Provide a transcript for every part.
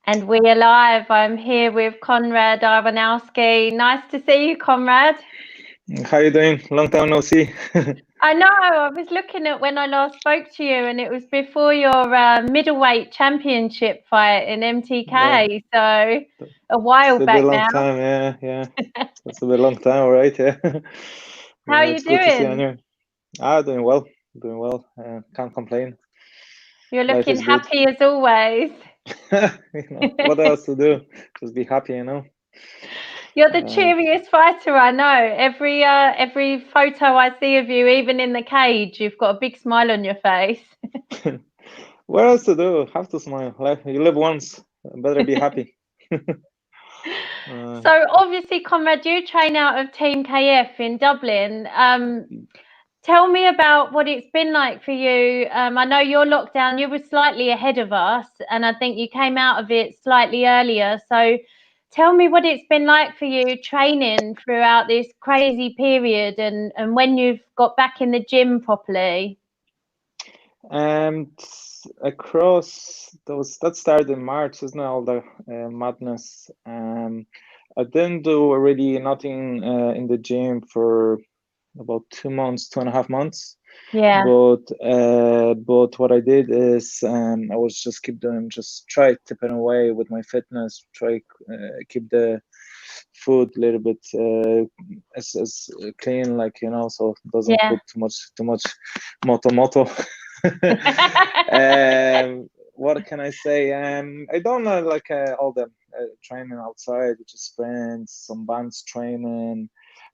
And we are live. I'm here with Konrad Iwanowski. Nice to see you, Konrad. How you doing? Long time no see. I know. I was looking at when I last spoke to you, and it was before your middleweight championship fight in Yeah, MTK. So a while it's a bit back long now. time. Yeah. It's a bit long time, all right? Yeah, How are yeah. you It's good to see you doing? here. Doing well. Can't complain. You're Life looking is good. happy as always. What else to do? Just be happy. You're the Uh, cheeriest fighter I know. Every photo I see of you, even in the cage, you've got a big smile on your face. what else to do? Have to smile. You live once. Better be happy. uh, So obviously, Conrad, you train out of Team KF in Dublin. Tell me about what it's been like for you. I know your lockdown, you were slightly ahead of us, and I think you came out of it slightly earlier. So tell me what it's been like for you training throughout this crazy period and when you've got back in the gym properly. And across those that started in March, isn't it? All the madness. I didn't do really nothing in the gym for about 2 months, 2.5 months. Yeah, But what I did is I was just keep doing, just try tipping away with my fitness, try keep the food a little bit as clean, so it doesn't yeah. put too much moto. What can I say? I don't know, like all the training outside, which is sprints, some bands training.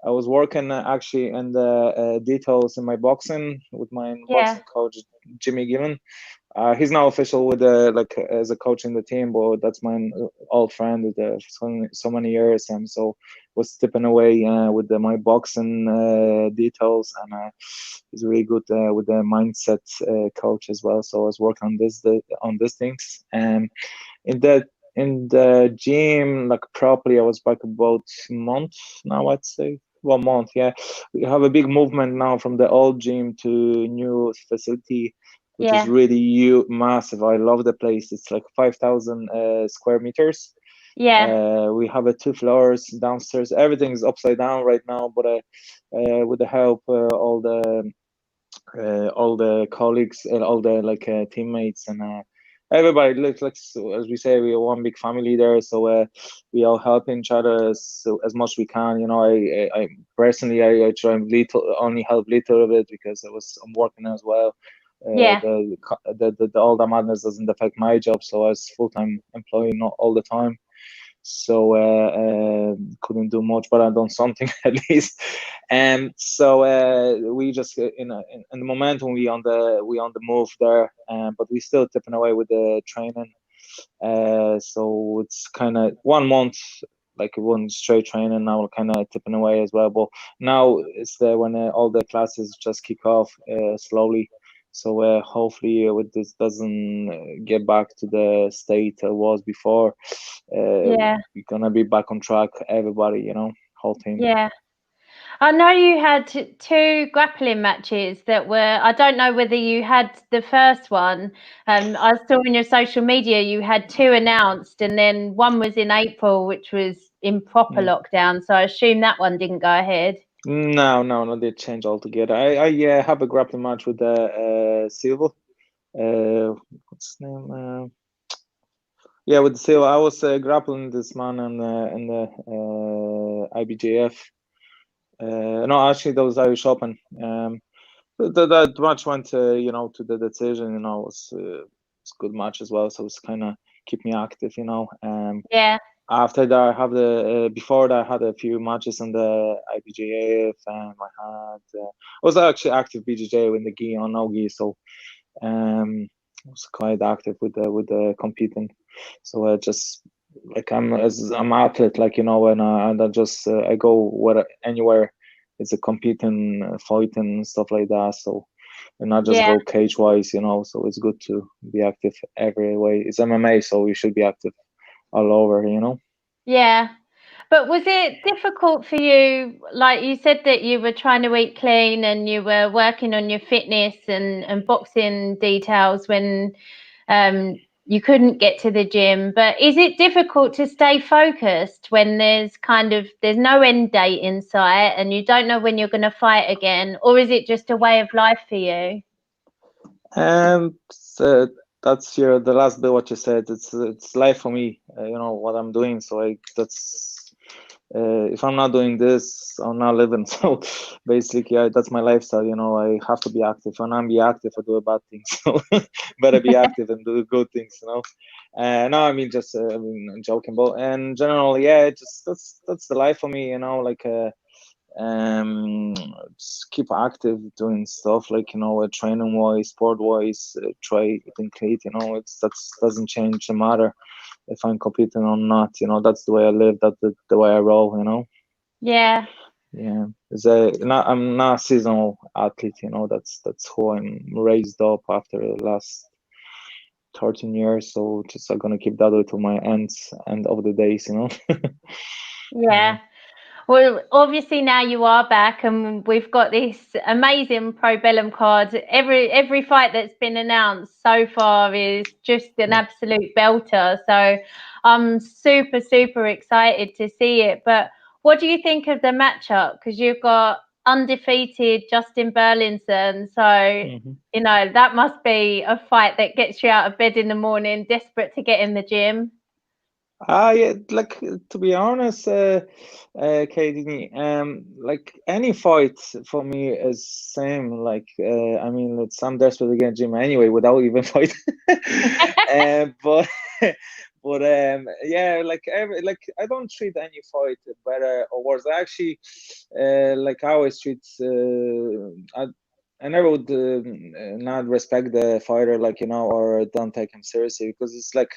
I was working actually in the details in my boxing with my Yeah, boxing coach Jimmy Given. He's now official with as a coach in the team, but that's my old friend with so many years, and so was tipping away with my boxing details, and he's really good with the mindset coach as well. So I was working on on these things, and in the gym, like properly, I was back about a month now, I'd say. 1 month, yeah. We have a big movement now from the old gym to new facility, which is yeah, really massive. I love the place. It's like 5,000 square meters. yeah, We have 2 floors downstairs. Everything is upside down right now, but with the help all the colleagues and all the teammates and everybody looks like, so, as we say, we are one big family there, so we all help each other as much we can. I personally, I try and only help little of it because I'm working as well. yeah, The all the madness doesn't affect my job, so I was full-time employee not all the time, so couldn't do much, but I've done something at least. And so we just in the momentum we on the move there, but we still tipping away with the training. So it's kind of 1 month, like one straight training. Now we're kind of tipping away as well, but now it's the when all the classes just kick off slowly. So hopefully with this doesn't get back to the state it was before. yeah, We're gonna be back on track, everybody, whole team. yeah. I know you had two grappling matches that were, I don't know whether you had the first one. I saw in your social media you had two announced, and then one was in April, which was in proper Mm. lockdown. So I assume that one didn't go ahead. No, they change altogether. I have a grappling match with Silva. What's his name? Yeah, with Silva. I was grappling this man in the IBJF. No, actually, that was Irish Open. That match went, to the decision. It was a good match as well. So it's kind of keep me active. Yeah, After that, I have before that I had a few matches in the IBJF, and I was actually active BJJ with the gi on no gi, so I was quite active with the competing. So I just like I'm athlete, and I just I go where anywhere it's a competing, fighting stuff like that. So and not just yeah, go cage wise. So it's good to be active every way. It's MMA, so you should be active all over. yeah. But was it difficult for you? Like you said that you were trying to eat clean and you were working on your fitness and boxing details when you couldn't get to the gym. But is it difficult to stay focused when there's no end date in sight and you don't know when you're going to fight again, or is it just a way of life for you? So that's the last bit what you said. It's life for me. What I'm doing. So if I'm not doing this, I'm not living. So basically, that's my lifestyle. I have to be active. If I'm not be active, I do bad things. So better be active and do good things. No, I mean just I'm joking, but in general, yeah, just that's the life for me. Just keep active doing stuff like training wise, sport wise, try eating clean. That's doesn't change the matter if I'm competing or not. That's the way I live. That's the way I roll. Yeah. Yeah, I'm not a seasonal athlete. That's who I'm raised up after the last 13 years. So just I'm gonna keep that way to my end of the days. Yeah. Well, obviously now you are back, and we've got this amazing Pro Bellum card. Every fight that's been announced so far is just an absolute belter. So I'm super, super excited to see it. But what do you think of the matchup? Because you've got undefeated Justin Burlinson. So, that must be a fight that gets you out of bed in the morning, desperate to get in the gym. Yeah, like to be honest, Katie, like any fight for me is same. Like, I mean, I'm desperate to get gym anyway without even fight. But yeah, like I don't treat any fight better or worse. I actually, like I always treat. I never would not respect the fighter, like or don't take him seriously because it's like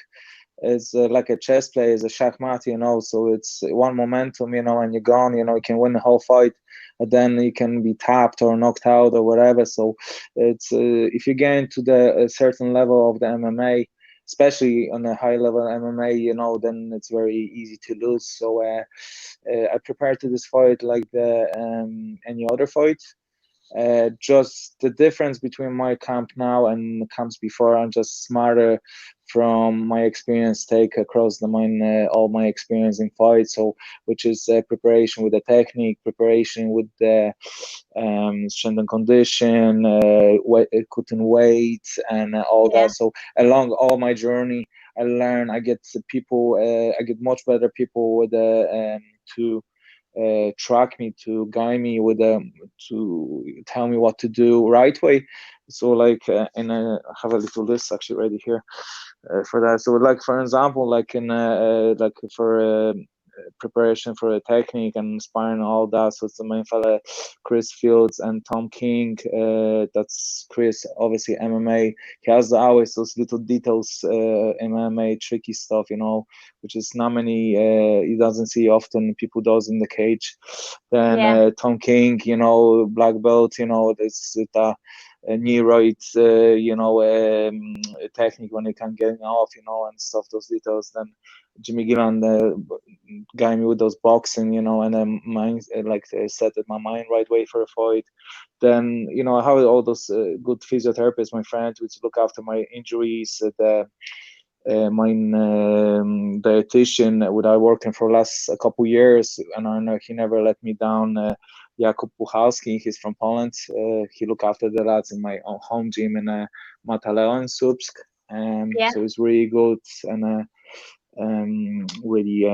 a chess play, it's a shachmat, so it's one momentum, and you're gone, you can win the whole fight, and then you can be tapped or knocked out or whatever. So it's if you get into a certain level of the MMA, especially on a high level MMA, then it's very easy to lose. So I prepared to this fight like any other fight. Just the difference between my camp now and the camps before, I'm just smarter from my experience take across all my experience in fights. So which is preparation with the technique, preparation with the strength and condition, cutting weight, and all that. So along all my journey, I get people, I get much better people with to track me, to guide me to tell me what to do right way. So like and I have a little list actually ready here for that. So like for example, like in like for preparation for a technique and sparring and all that. So it's the main fella Chris Fields and Tom King. That's Chris, obviously MMA. He has always those little details, MMA tricky stuff, which is not many. He doesn't see often. People does in the cage. Then Tom King, black belt. This knee right, technique when he can get off, and stuff. Those details. Then Jimmy Gillan guide me with those boxing, and then mind set my mind right way for a fight. Then I have all those good physiotherapists, my friends, which look after my injuries. My dietitian, with I working for last a couple years, and I know he never let me down. Jakub Puchalski, he's from Poland. He look after the lads in my own home gym in Mataleo in Słupsk. So it's really good and really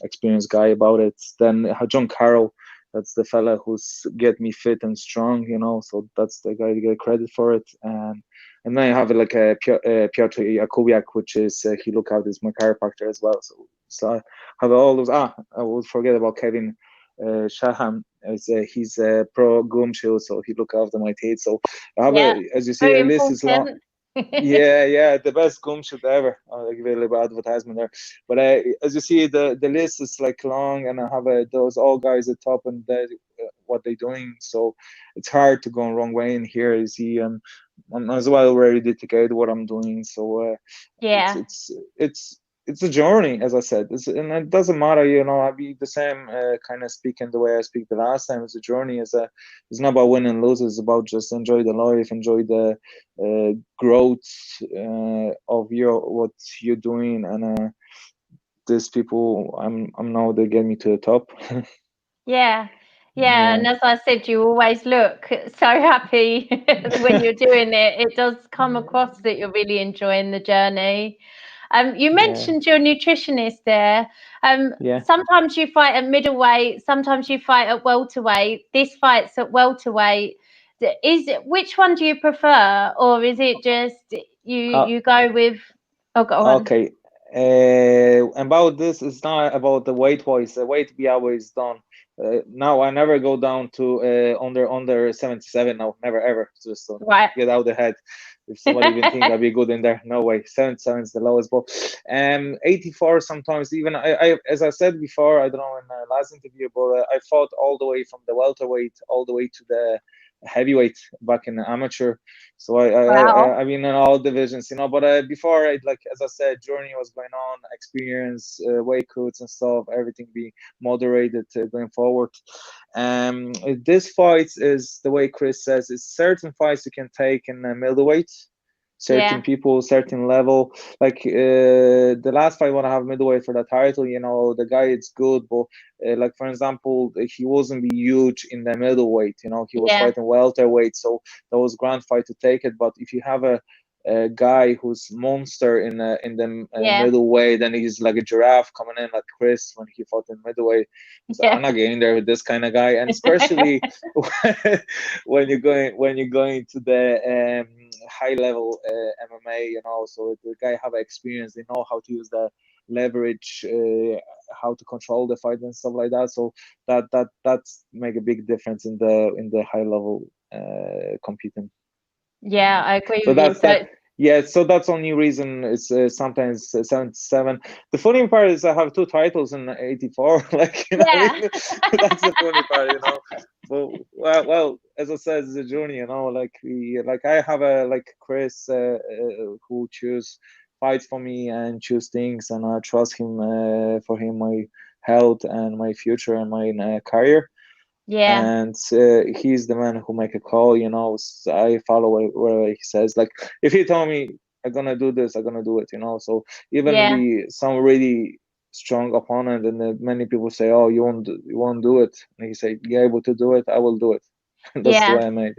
experienced guy about it. Then John Carroll, that's the fella who's get me fit and strong, so that's the guy to get credit for it. And then I have like a Piotr Jakubiak, which is he look out as my chiropractor as well. So I have all those. I would forget about Kevin Shaham, as he's a pro gumshoe, so he look after my teeth. So I have as you see, the list is long. Yeah, the best gumshoe ever. I'll give you a little advertisement there. But as you see, the list is like long, and I have those all guys at top and what they're doing. So it's hard to go wrong way in here. You see, I'm as well very dedicated what I'm doing. So it's it's a journey, as I said. And it doesn't matter, I'll be the same kind of speaking the way I speak the last time. It's a journey. It's not about win and lose. It's about just enjoy the life, enjoy the growth of what you're doing. And these people, I'm now they get me to the top. Yeah. Yeah, and as I said, you always look so happy when you're doing it. It does come across that you're really enjoying the journey. You mentioned your nutritionist there. Yeah. Sometimes you fight at middleweight, sometimes you fight at welterweight. This fight's at welterweight. Which one do you prefer, or is it just you go with? Oh, go on. Okay. About this, it's not about the weight wise. The weight we always done. Now I never go down to under 77. No, never ever. Just Right. get out of the head. If somebody even think I'd be good in there, no way. 77 is the lowest. But 84 sometimes. Even I as I said before, I don't know in the last interview, but I fought all the way from the welterweight all the way to the heavyweight back in the amateur. So Wow. I mean in all divisions, but before like as I said, journey was going on, experience, weight cuts and stuff, everything be moderated going forward. This fights is the way Chris says, it's certain fights you can take in middleweight, certain Yeah. people, certain level. Like the last fight when I have middleweight for the title, the guy is good, but like for example, he wasn't be huge in the middleweight. He was Yeah. fighting welterweight, so that was grand fight to take it. But if you have a guy who's monster in the Yeah. middleweight, then he's like a giraffe coming in like Chris when he fought in middleweight. So I'm Yeah. not getting there with this kind of guy, and especially when you're going to the high level MMA, so the guy have experience, they know how to use the leverage, how to control the fight and stuff like that. So that's make a big difference in the high level competing. Yeah, I agree So with you. that's that. So Yeah, so that's only reason it's sometimes 77. The funny part is I have two titles in 84. Like what I yeah. mean, that's the funny part. Well, as I said, it's a journey. Like I have a like Chris who choose fights for me and choose things, and I trust him for him my health and my future and my career. Yeah. And he's the man who make a call. So I follow whatever he says. Like if he told me I'm gonna do this, I'm gonna do it. So even Yeah. we some really strong opponent, and many people say, oh, you won't do it, and he say, you're able to do it, I will do it. That's the Yeah. way I made.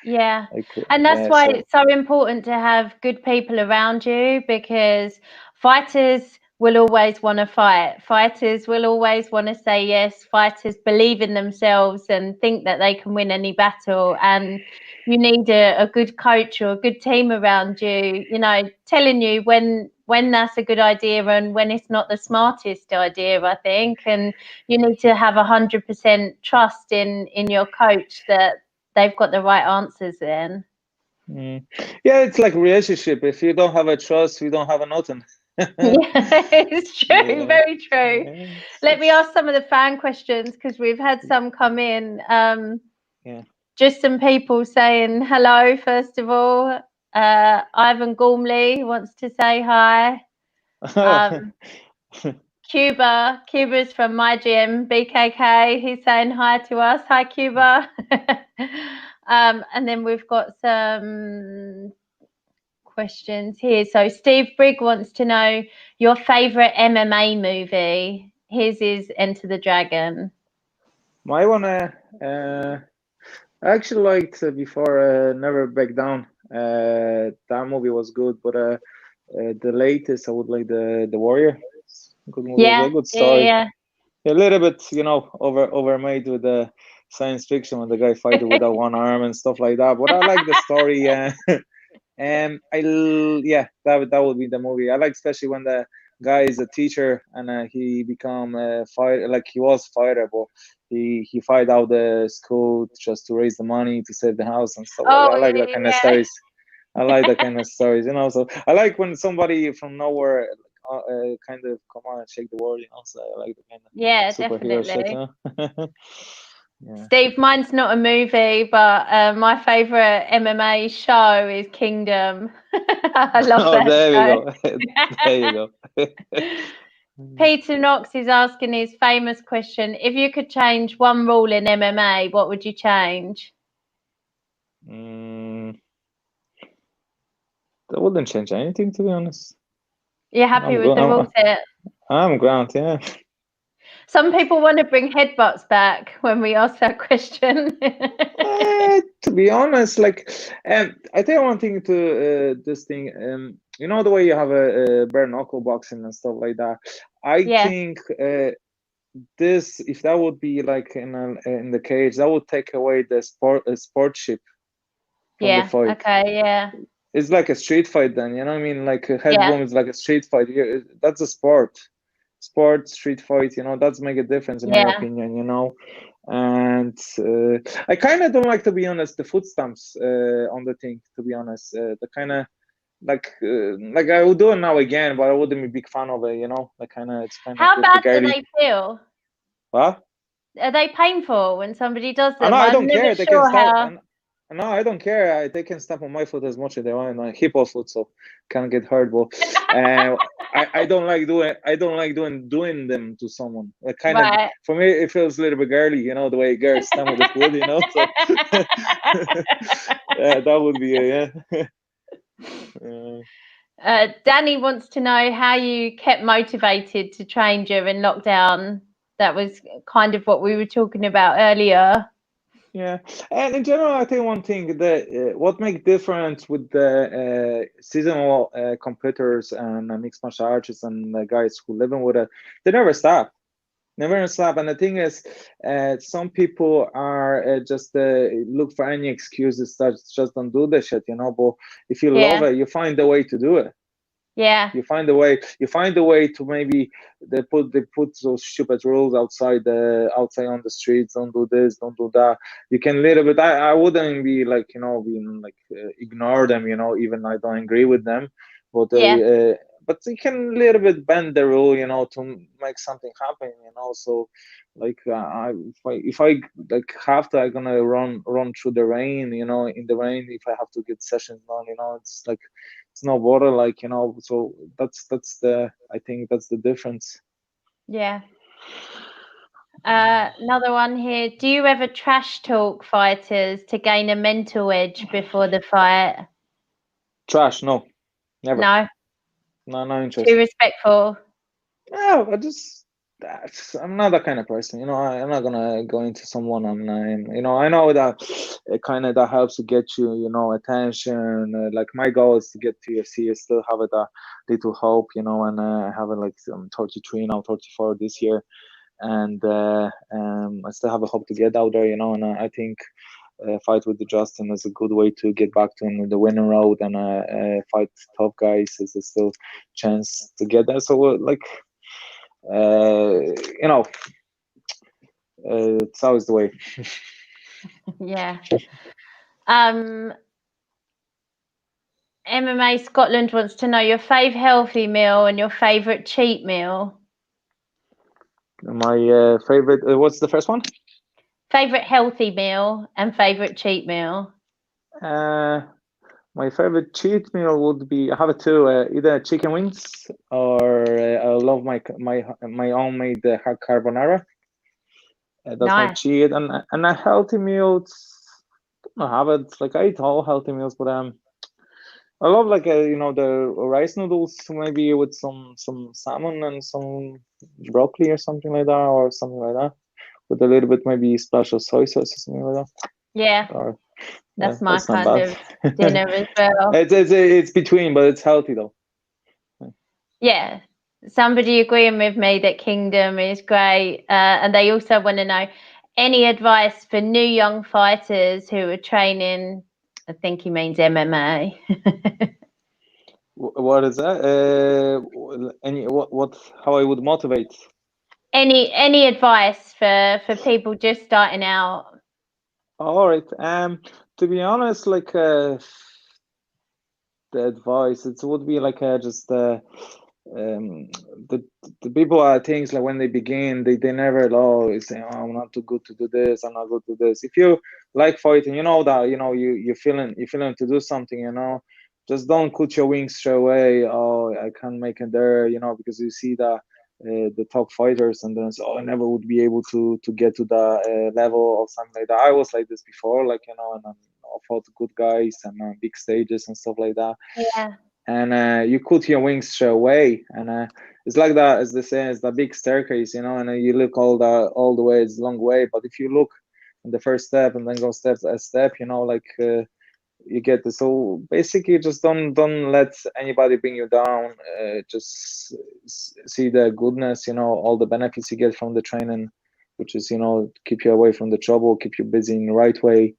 Yeah. Like And that's yeah. why So it's so important to have good people around you, because fighters will always want to fight. Fighters will always want to say yes. Fighters believe in themselves and think that they can win any battle. And you need a good coach or a good team around you, telling you when that's a good idea and when it's not the smartest idea, I think. And you need to have 100% trust in your coach that they've got the right answers then. yeah, it's like relationship. If you don't have a trust, you don't have a nothing. Yeah, it's true, Yeah, very true. yeah, Let me ask some of the fan questions, because we've had some come in. yeah. Just some people saying hello, first of all. Ivan Gormley wants to say hi. Um, Cuba's from my gym, BKK. He's saying hi to us. Hi, Cuba. And then we've got some questions here. So Steve Brigg wants to know your favorite MMA movie. His is Enter the Dragon. My one, I actually liked before Never Back Down. That movie was good, but the latest I would like the Warrior. It's a good movie as well, Yeah, good yeah, story. yeah. A little bit, overmade with the science fiction when the guy fighting without one arm and stuff like that. But I like the story. And yeah, that would be the movie. I like especially when the guy is a teacher and he become a fighter. Like he was fighter, but he fight out the school just to raise the money to save the house and stuff like that. Oh, I like that kind of yeah, stories. I like that kind of stories. So I like when somebody from nowhere kind of come on and shake the world. So I like the kind of yeah, superhero shit. definitely. Yeah. Steve, mine's not a movie, but my favourite MMA show is Kingdom. I love that there show. you go. There you go. Peter Knox is asking his famous question: if you could change one rule in MMA, what would you change? I wouldn't change anything, to be honest. You're happy with the rules here? I'm grand, yeah. Some people want to bring headbutts back when we ask that question. To be honest, like, I tell you one thing to this thing. You know the way you have a bare knuckle boxing and stuff like that. I Yeah. think this, if that would be like in the cage, that would take away the sportship from the fight. Okay, yeah. It's like a street fight then, you know what I mean? Like a head boom is like a street fight. That's a sport, street fight. You know, that's make a difference in my opinion. You know, and I kind of don't like, to be honest, the foot stamps on the thing. To be honest, the kind of like I would do it now again, but I wouldn't be a big fan of it. You know, like it's kind of. How bad do they feel? What? Are they painful when somebody does them? No, I don't care. They can sure stamp. No, I don't care. They can stamp on my foot as much as they want. Like hippo foot, so can't get hurt. But I don't like doing them to someone. Like kind of for me, it feels a little bit girly. You know, the way girls stamp with the foot. You know, so yeah, that would be Danny wants to know how you kept motivated to train during lockdown. That was kind of what we were talking about earlier. Yeah, and in general, I think one thing that what makes difference with the seasonal competitors and mixed martial artists and the guys who live in with it, they never stop. Never stop. And the thing is, some people are just look for any excuses that just don't do the shit, you know. But if you love it, you find a way to do it. Yeah. You find a way to maybe they put those stupid rules outside on the streets. Don't do this, don't do that. You can little bit. I wouldn't be like, you know, being like ignore them, you know, even I don't agree with them. But but you can little bit bend the rule, you know, to make something happen, you know. So like if I like have to, I'm gonna run through the rain, you know, in the rain if I have to get sessions done, you know. It's like it's no water, like, you know. So that's I think that's the difference. Yeah. Another one here. Do you ever trash talk fighters to gain a mental edge before the fight? Trash? No, never. No. No interest. Too respectful. No, I'm not that kind of person, you know. I'm not gonna go into someone you know. I know that kind of that helps to get you, you know, attention. Like my goal is to get to UFC. I still have that little hope, you know, and I have it like I'm 33 now, 34 this year, and I still have a hope to get out there, you know. And I think fight with Justin is a good way to get back to the winning road, and fight top guys is still chance to get there. So like. You know, it's always the way. Yeah. MMA Scotland wants to know your fave healthy meal and your favorite cheat meal. My favorite. What's the first one? Favorite healthy meal and favorite cheat meal. My favorite cheat meal would be, I have it too, either chicken wings or I love my own made carbonara. That's my cheat. And a healthy meal, I have it. Like I eat all healthy meals, but I love like you know, the rice noodles, maybe with some salmon and some broccoli or something like that, or something like that, with a little bit maybe special soy sauce or something like that. Yeah. Or, that's my kind of dinner as well. It's between, but it's healthy though. Yeah. Somebody agreeing with me that Kingdom is great, and they also want to know any advice for new young fighters who are training. I think he means MMA. What is that? How I would motivate? Any advice for people just starting out? All right. To be honest, like the advice, it would be like just um, the the people are things like when they begin, they never say, oh, I'm not too good to do this, I'm not good to this. If you like fighting, you know that you're feeling to do something, just don't cut your wings straight away. Oh, I can't make it there, because you see that the top fighters, and then say, oh, I never would be able to get to the level or something like that. I was like this before, like and I fought good guys and big stages and stuff like that. Yeah. And you cut your wings straight away, and it's like that, as they say, it's the big staircase, and you look all the way, it's a long way, but if you look in the first step and then go step by step, you get this. So basically, just don't let anybody bring you down. Just see the goodness, all the benefits you get from the training, which is keep you away from the trouble, keep you busy in the right way,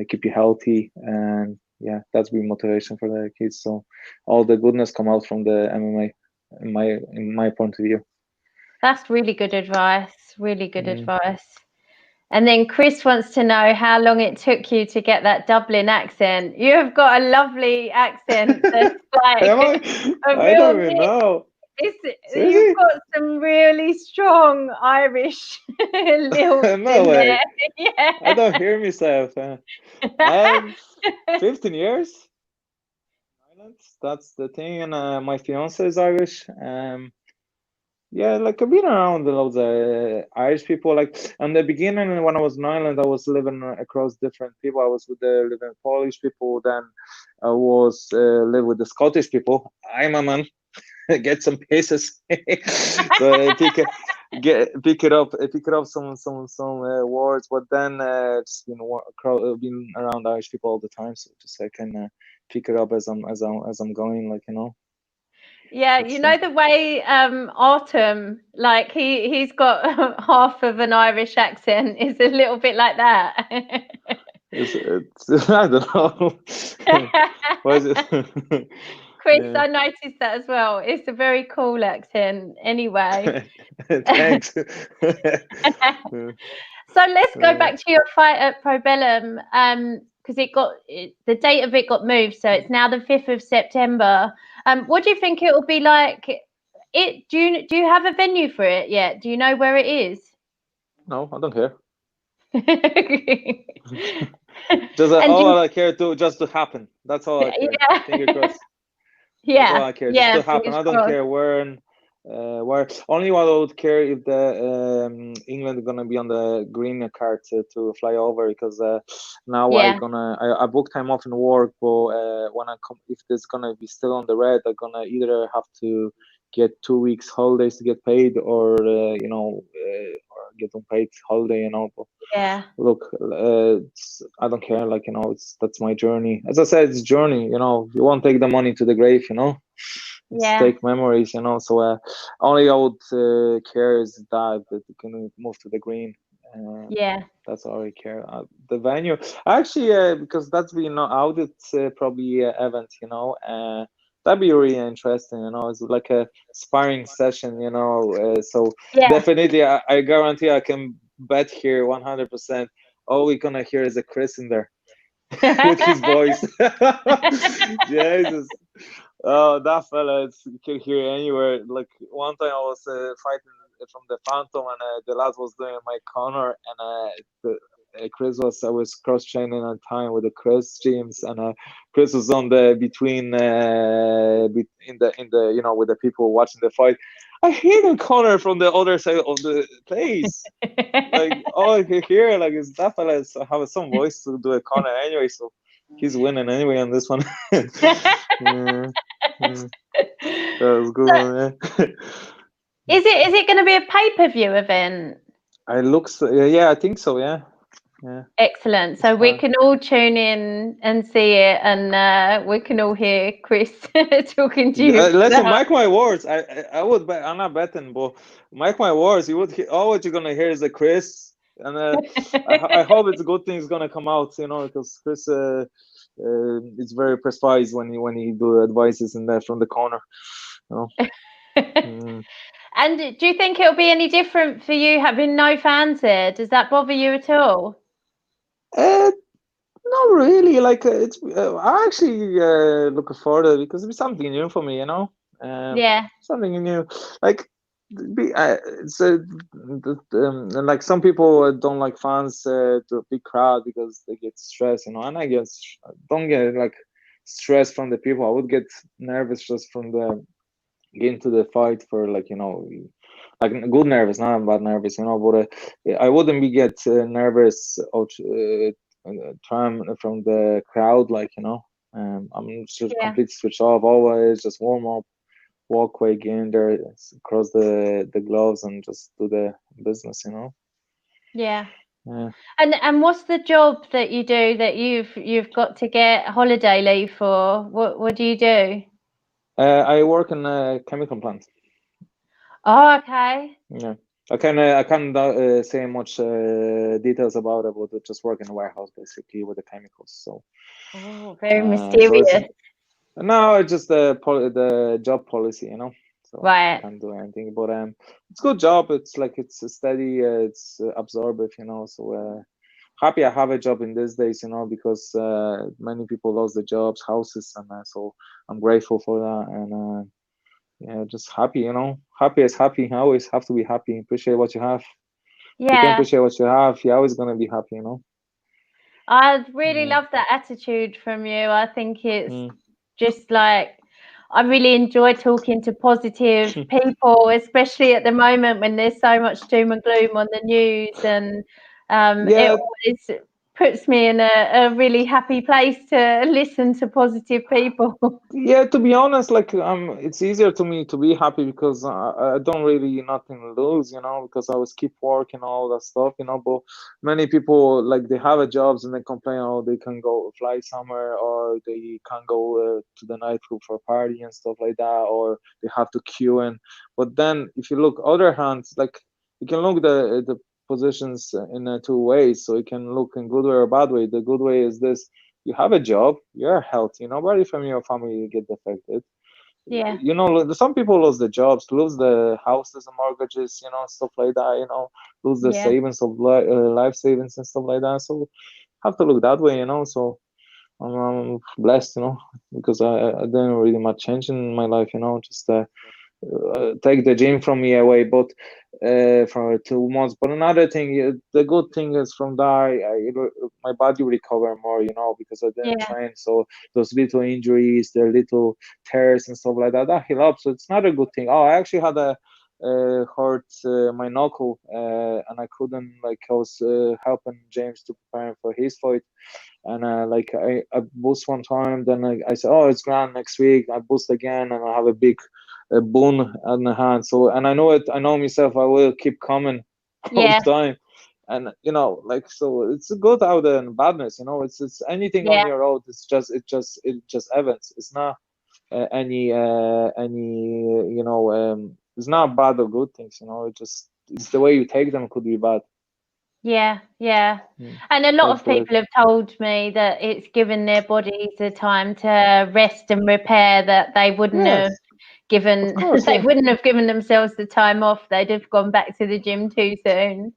keep you healthy, and yeah, that's been motivation for the kids. So all the goodness come out from the MMA, in my point of view. That's really good advice. Really good advice. And then Chris wants to know how long it took you to get that Dublin accent. You have got a lovely accent that's like a I real don't even know. you've Seriously? got some really strong Irish lilt No in way. there. Yeah. I don't hear myself. 15 years. Ireland. That's the thing, and my fiance is Irish. Yeah, like I've been around loads of Irish people. Like in the beginning, when I was in Ireland, I was living across different people. I was with the living Polish people. Then I was live with the Scottish people. I'm a man. Get some pieces. So pick it up some words. But then just been around Irish people all the time, so just I can pick it up as I'm going, Yeah, that's the way Artem, like he's got half of an Irish accent, is a little bit like that. it's I don't know. What is it? Chris, Yeah. I noticed that as well. It's a very cool accent anyway. Thanks. So let's go back to your fight at Probellum, because the date of it got moved, so it's now the 5th of September. What do you think it will be like? Do you have a venue for it yet? Do you know where it is? No, I don't care. Just all I care just to happen. That's all I care. Yeah. Finger crossed. That's all Yeah, I care. Just to happen. fingers I don't crossed. care where. Only what I would care if the England is gonna be on the green card to fly over, because now I booked time off in work, but when I come, if there's gonna be still on the red, I'm gonna either have to get 2 weeks holidays to get paid, or or get unpaid holiday, But Yeah. look, I don't care, that's my journey. As I said, it's journey, you won't take the money to the grave, it's take memories, so only I would care is that you can move to the green. That's all I care. The venue, actually, because that's been out, it's probably event, that'd be really interesting, it's like a sparring session, so definitely I guarantee I can bet here 100% all we're gonna hear is a Chris in there with his voice. Jesus. Oh, that fella, you can hear anywhere. Like one time I was fighting from the Phantom, and the lad was doing my corner, and I was cross training on time with the Chris James, and Chris was on the between in the with the people watching the fight. I hear the corner from the other side of the place. Like all I can hear is that fella have some voice to do a corner anyway, so he's winning anyway on this one. Yeah. That was good. So, is it going to be a pay-per-view event? Yeah, I think so. Yeah. Excellent. So we can all tune in and see it, and we can all hear Chris talking to you. Listen, mark my words. I would bet. I'm not betting, but mark my words. You would hear, all what you're gonna hear is the Chris, and I hope it's a good thing is gonna come out. Because Chris is very precise when he do advices in there from the corner. And do you think it'll be any different for you having no fans there? Does that bother you at all? Not really. It's I actually looking forward to it, because it's something new for me. Yeah. Something new. Like it's like some people don't like fans to big crowd because they get stressed, and I don't get like stressed from the people. I would get nervous just from the get into the fight for like like good nervous, not bad nervous, but I wouldn't be get nervous of trying from the crowd, like I'm just Yeah. completely switch off always, just warm up, walk away, get in there, cross the gloves, and just do the business, Yeah. Yeah. And what's the job that you do that you've got to get holiday leave for? What do you do? I work in a chemical plant. Oh, okay. Yeah. I can't say much details about it, but I just work in a warehouse basically with the chemicals. So, Oh, very so it's mysterious. no, it's just the job policy, So I Right. can't do anything, but it's a good job. It's like it's steady, it's absorbive, So happy I have a job in these days, because many people lost their jobs, houses, and so I'm grateful for that, and yeah, just happy, happy is happy. I always have to be happy. Appreciate what you have. If you can Yeah. appreciate what you have, you're always gonna be happy, I really Yeah. love that attitude from you. I think it's Mm. just like I really enjoy talking to positive people, especially at the moment when there's so much doom and gloom on the news, and it Yeah, always puts me in a really happy place to listen to positive people. yeah. To be honest, like it's easier to me to be happy because I don't really nothing to lose, because I always keep working all that stuff, But many people like they have a jobs and they complain, oh, they can go fly somewhere or they can't go to the nightclub for a party and stuff like that, or they have to queue in. But then if you look other hands, like you can look the positions in two ways. So you can look in good way or bad way. The good way is this: you have a job, you're healthy, nobody from your family get affected. Yeah, Some people lose the jobs, lose the houses and mortgages, stuff like that, lose the yeah, savings of life savings and stuff like that. So have to look that way, So I'm blessed, because I didn't really much change in my life, just take the gym from me away, but for 2 months. But another thing, the good thing is from that, my body recover more, because I didn't yeah, train. So those little injuries, the little tears and stuff like that, that heal up. So it's not a good thing. Oh, I actually had a hurt my knuckle, and I couldn't, like, I was helping James to prepare for his fight, and like I boost one time, then I said, oh, it's grand, next week I boost again, and I have a big bone on the hand. So, and I know it, I know myself, I will keep coming all yeah, the time. And like, so it's good out there and badness, it's anything on yeah, your road. It just events. It's not any it's not bad or good things, it's the way you take them could be bad. yeah, yeah. Mm. And a lot That's of the way. people have told me that it's given their bodies the time to rest and repair that they wouldn't have Yes, of given course, they yeah. wouldn't have given themselves the time off. They'd have gone back to the gym too soon.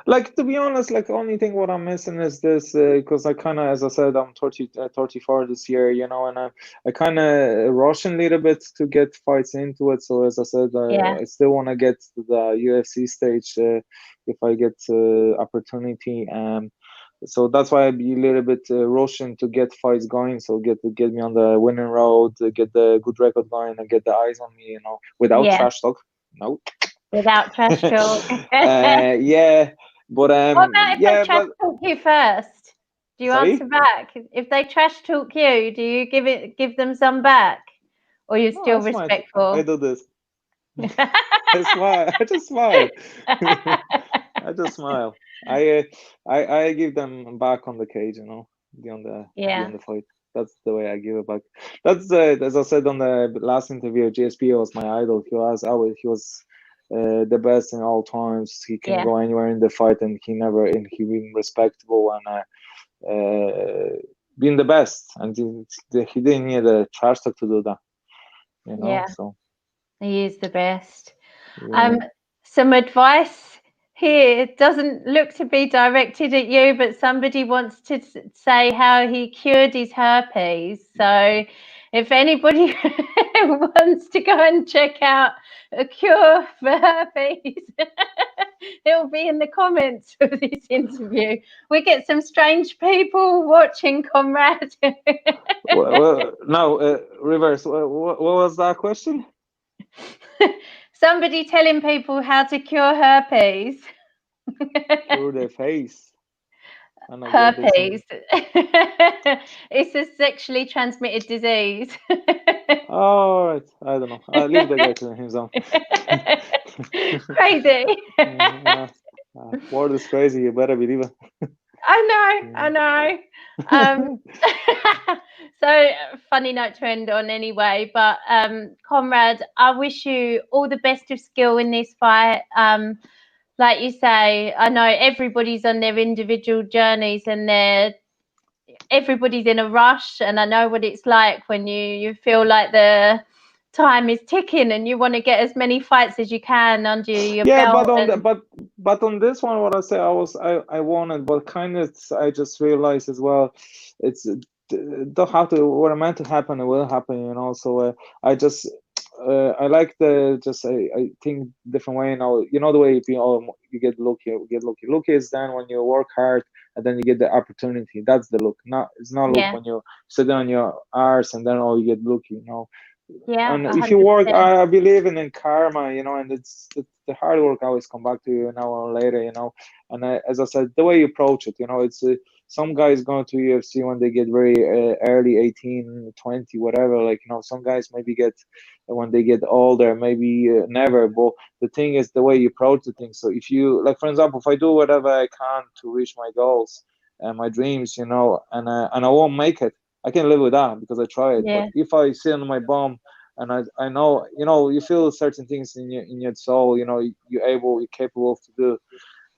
Like, to be honest, like, only thing what I'm missing is this, because I kind of, as I said, I'm 34 this year, and I kind of rushing a little bit to get fights into it. So as I said, Yeah, I still want to get to the UFC stage if I get opportunity. So that's why I be a little bit rushing to get fights going. So get me on the winning road, get the good record going, and get the eyes on me, without yeah. trash talk. No. Without trash talk. Yeah, but What about if they yeah, trash but talk you first? Do you answer sorry. back? If they trash talk you, do you give them some back? Or you're No, I still smile. I respectful? do this. I smile. I just smile. I just smile. I give them back on the cage, be on Yeah, the fight. That's the way I give it back. That's as I said on the last interview. GSP was my idol. He was the best in all times. He can yeah, go anywhere in the fight, and he been respectable and being the best. And he didn't need a trash talk to do that. yeah. So He is the best. yeah. Um, some advice here. It doesn't look to be directed at you, but somebody wants to say how he cured his herpes. So, if anybody wants to go and check out a cure for herpes, it'll be in the comments of this interview. We get some strange people watching, Konrad. Well, now, reverse. What was that question? Somebody telling people how to cure herpes. Cure their face. I don't get this one. Herpes. It's a sexually transmitted disease. All right. I don't know. I'll leave the guy to himself. Crazy. Word is crazy. You better believe it. I know. So funny note to end on anyway, but Konrad, I wish you all the best of skill in this fight. Like you say, I know everybody's on their individual journeys and everybody's in a rush, and I know what it's like when you feel like the time is ticking and you want to get as many fights as you can under your belt. But on this one, what I say, I wanted, but kind of I just realized as well, it's don't have to, what meant to happen, it will happen, you know. So I just I like the just I think different way now. You know the way you get lucky, Lucky is then when you work hard and then you get the opportunity. That's the look. Not it's not look when you sit on your arse and then you get lucky. You know. Yeah, And 100%. if you work, I believe in karma, you know, and it's the hard work always come back to you now or later, you know. And as I said, the way you approach it, you know, it's some guys going to UFC when they get very early, 18, 20, whatever. Like, you know, some guys maybe get when they get older, maybe never. But the thing is the way you approach the thing. So if you, like, for example, if I do whatever I can to reach my goals and my dreams, you know, and I won't make it, I can live with that because I tried. Yeah. But if I sit on my bum and I know, you know, you feel certain things in your soul, you know, you're capable to do,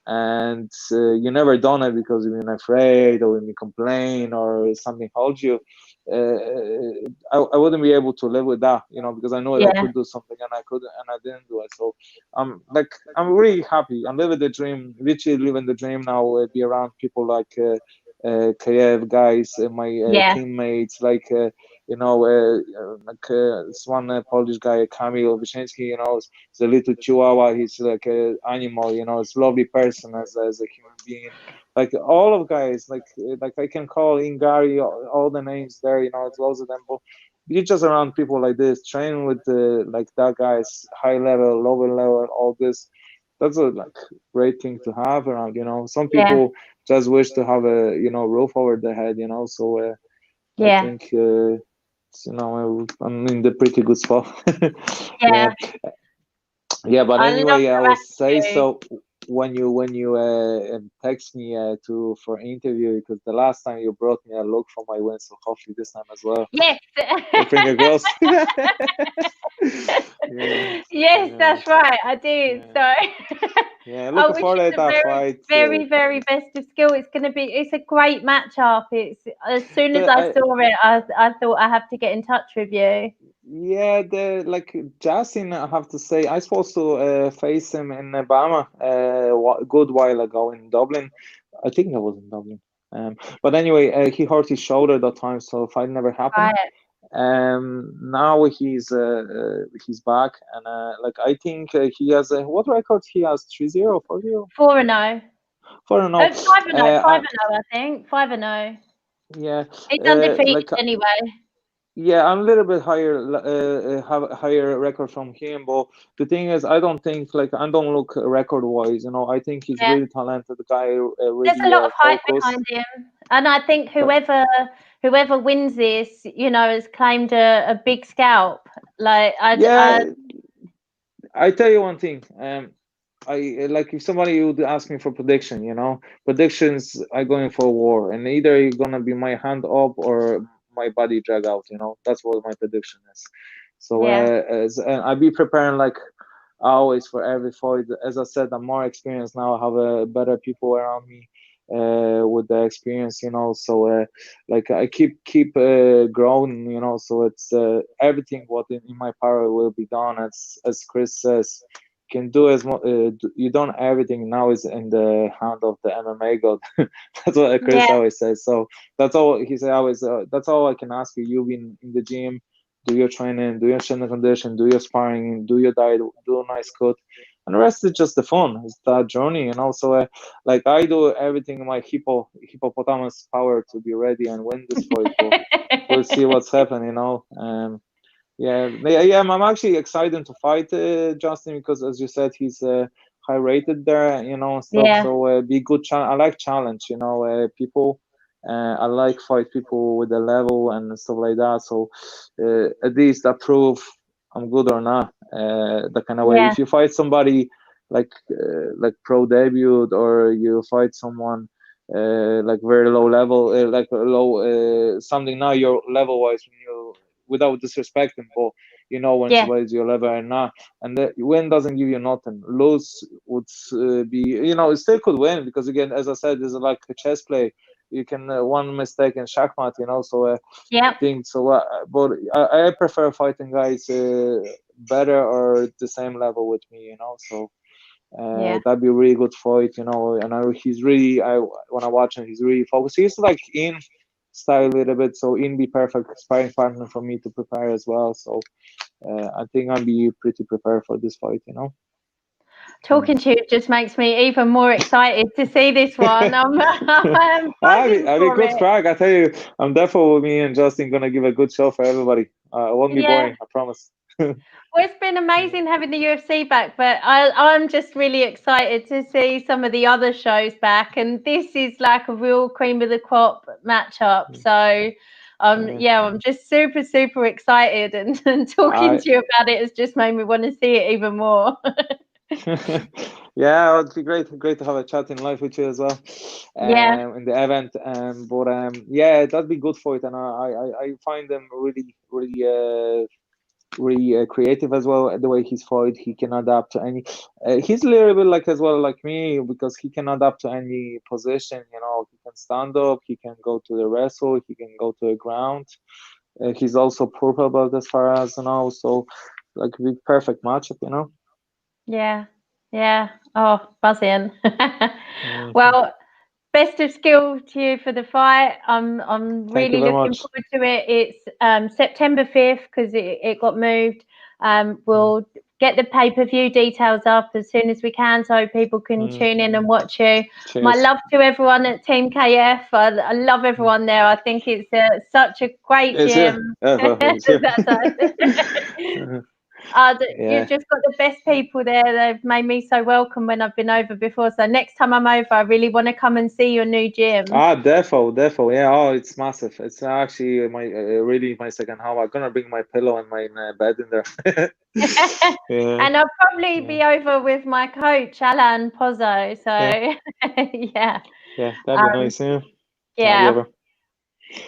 and you never done it because you've been afraid or when you complain or something holds you. I wouldn't be able to live with that, you know, because I know I could do something and I couldn't and I didn't do it. So I'm really happy. I'm living the dream, literally living the dream now. Be around people like Kiev guys, my teammates, like you know, this one Polish guy, Kamil Wyszynski, you know, he's a little chihuahua. He's like an animal, you know, it's a lovely person as a human being. Like all of guys, like I can call Ingari, all the names there, you know, it's loads of them. But you're just around people like this, training with like that guys, high level, lower level, all this. That's a like great thing to have around, you know. Some people just wish to have a roof over their head, you know. So I think you know I'm in the pretty good spot. Yeah. But anyway, I will say so. When you text me for interview, because the last time you brought me a look for my wins, so hopefully this time as well. Yes. Finger crossed. Yes, that's right. I did. So yeah, looking forward to that fight. Very best of skill. It's a great matchup. It's as soon as I saw it, I thought I have to get in touch with you. Yeah, Justin, I have to say, I supposed to face him in Obama a good while ago in Dublin. I think that was in Dublin. But anyway, he hurt his shoulder that time, so fight never happened. Now he's back, and I think he has what record he has 3-0, 4-0? 4-0. 4-0. 5-0, I think. 5-0. Yeah. He's undefeated anyway. Yeah, I'm a little bit higher, have a higher record from him, but the thing is, I don't think I don't look record-wise. You know, I think he's really talented guy. Really, there's a lot of hype behind him, and I think whoever wins this, you know, has claimed a big scalp. I tell you one thing. I like if somebody would ask me for prediction, you know, predictions are going for war, and either you're gonna be my hand up or my body drag out, you know. That's what my prediction is. So I'll be preparing like always for every fight. As I said, I'm more experienced now. I have better people around me with the experience, you know. So I keep growing, you know. So it's everything what in my power will be done. As Chris says, can do as much. You done everything now is in the hand of the MMA god. That's what Chris always says. So that's all he said. Always that's all I can ask you. You've been in the gym, do your training, do your strength and condition, do your sparring, do your diet, do a nice cut, and the rest is just the fun. It's that journey, and also like I do everything in my hippopotamus power to be ready and win this fight. But we'll see what's happening, Yeah, I'm actually excited to fight Justin, because, as you said, he's high rated there, and stuff. Yeah. So be good. I like challenge, people. I like fight people with the level and stuff like that. So at least that prove I'm good or not. That kind of way. Yeah. If you fight somebody like pro debut, or you fight someone like very low level, like low something now your level wise, when you, without disrespecting, but when Yeah. somebody's your level or not, and the win doesn't give you nothing. Lose would be, it still could win, because again, as I said, it's like a chess play. You can one mistake in shachmat, so Yeah. thing. So, but I prefer fighting guys better or the same level with me, So Yeah. that'd be a really good fight, And he's really, when I watch him, he's really focused. He's like in style a little bit, so in be perfect sparring partner for me to prepare as well. So I think I'll be pretty prepared for this fight, Talking to you just makes me even more excited to see this one. I'm buzzing I be for good it. crack. I tell you, I'm definitely, me and Justin gonna give a good show for everybody. It won't be Yeah. boring, I promise. Well, it's been amazing having the UFC back, but I'm just really excited to see some of the other shows back, and this is like a real cream of the crop matchup. So, I'm just super, super excited, and talking to you about it has just made me want to see it even more. Yeah, it'd be great to have a chat in live with you as well, Yeah. in the event. But yeah, that'd be good for it, and I find them really creative as well. The way he's fight, he can adapt to any. He's a little bit like as well like me, because he can adapt to any position. He can stand up, he can go to the wrestle, he can go to the ground. He's also purple belt as far as so like the perfect matchup. Yeah. Yeah. Oh, buzzing. Well, best of skill to you for the fight. I'm Thank you really very looking much. forward to it. It's September 5th, because it got moved. We'll get the pay-per-view details up as soon as we can, so people can tune in and watch you. Cheers. My love to everyone at Team KF. I love everyone there. I think it's such a great gym. You've just got the best people there. They've made me so welcome when I've been over before. So next time I'm over, I really want to come and see your new gym. Defo. Yeah. Oh, it's massive. It's actually really my second home. I'm gonna bring my pillow and my bed in there. And I'll probably be over with my coach, Alan Pozzo. So yeah. Yeah, that'd be nice. Yeah.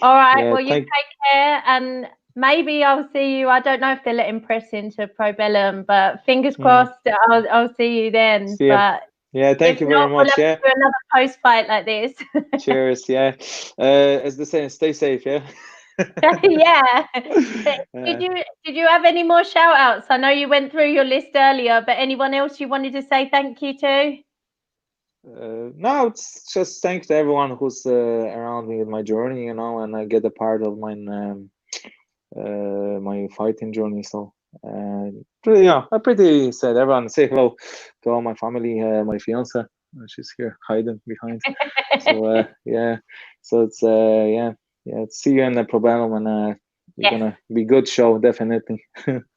All right. Yeah, well, you take care, and maybe I'll see you. I don't know if they'll let him press into Pro Bellum, but fingers crossed, I'll see you then. But yeah, thank you very much. We'll have to do another post fight like this. Cheers. Yeah. As the saying, stay safe. Yeah. Yeah. Did you have any more shout outs? I know you went through your list earlier, but anyone else you wanted to say thank you to? No, it's just thanks to everyone who's around me in my journey, and I get a part of my my fighting journey. So I pretty said everyone say hello to all my family, my fiance. She's here hiding behind. So so it's see you in the problem, and you're gonna be good show, definitely.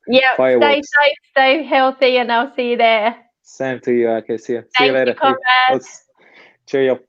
Yeah, stay safe, stay healthy, and I'll see you there. Same to you. Okay, see you. See you Thank later. you, Konrad. Cheerio.